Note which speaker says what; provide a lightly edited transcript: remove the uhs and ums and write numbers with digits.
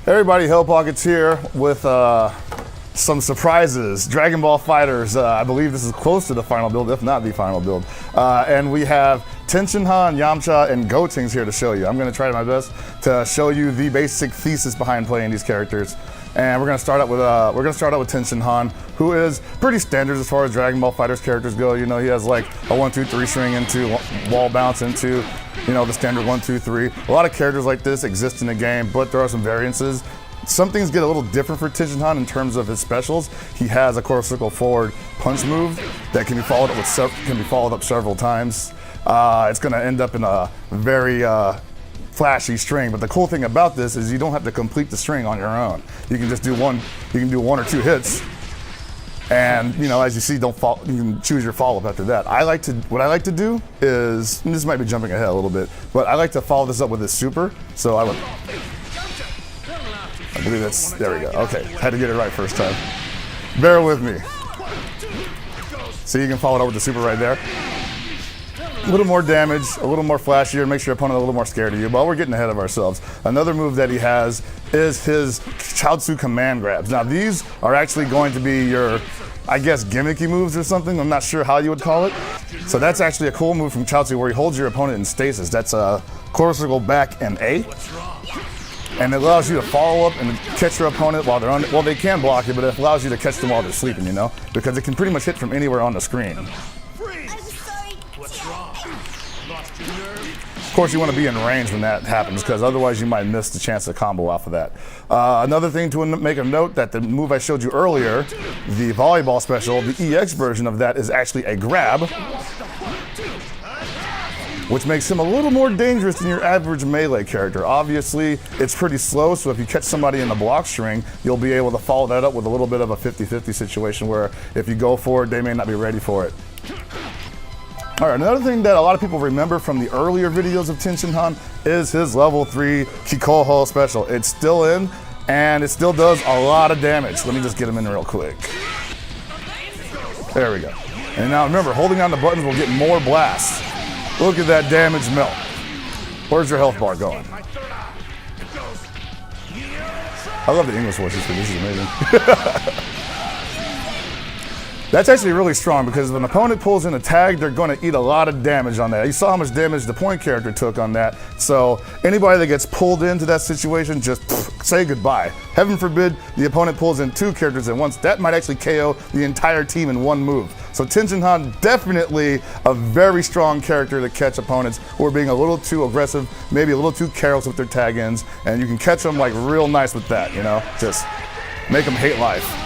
Speaker 1: Everybody, Hell Pockets here with some surprises. Dragon Ball FighterZ, I believe this is close to the final build, if not the final build. And we have Tien, Yamcha, and Gotenks here to show you. I'm going to try my best to show you the basic thesis behind playing these characters. And we're going to start out with Tien, who is pretty standard as far as Dragon Ball FighterZ characters go. You know, he has like a 1-2-3 string into wall bounce into, you know, the standard 1-2-3. A lot of characters like this exist in the game, but there are some variances. Some things get a little different for Tien in terms of his specials. He has a quarter circle forward punch move that can be followed up several times. It's going to end up in a very flashy string, but the cool thing about this is you don't have to complete the string on your own. You can just do one. You can do 1 or 2 hits, and you know, as you see, you can choose your follow-up after that. What I like to do is, and this might be jumping ahead a little bit, but I like to follow this up with a super. So I believe that's, there we go. Okay, had to get it right first time. Bear with me. So you can follow it up with the super right there. A little more damage, a little more flashier, makes your opponent a little more scared of you, but we're getting ahead of ourselves. Another move that he has is his Chaozu command grabs. Now these are actually going to be your, I guess, gimmicky moves or something. I'm not sure how you would call it. So that's actually a cool move from Chaozu where he holds your opponent in stasis. That's a quarter circle back and A. And it allows you to follow up and catch your opponent while they're on, well, they can block you, but it allows you to catch them while they're sleeping, you know? Because it can pretty much hit from anywhere on the screen. Of course, you want to be in range when that happens, because otherwise you might miss the chance to combo off of that. Another thing to make a note, that the move I showed you earlier, the volleyball special, the EX version of that is actually a grab, which makes him a little more dangerous than your average melee character. Obviously, it's pretty slow, so if you catch somebody in the block string, you'll be able to follow that up with a little bit of a 50-50 situation where if you go for it, they may not be ready for it. All right, another thing that a lot of people remember from the earlier videos of Tien is his level 3 Kikoho special. It's still in, and it still does a lot of damage. Let me just get him in real quick. There we go. And now remember, holding on the buttons will get more blasts. Look at that damage melt. Where's your health bar going? I love the English voices for this, is amazing. That's actually really strong, because if an opponent pulls in a tag, they're going to eat a lot of damage on that. You saw how much damage the point character took on that. So anybody that gets pulled into that situation, just say goodbye. Heaven forbid the opponent pulls in 2 characters at once. That might actually KO the entire team in one move. So Tien definitely a very strong character to catch opponents who are being a little too aggressive, maybe a little too careless with their tag ins, and you can catch them like real nice with that, you know? Just make them hate life.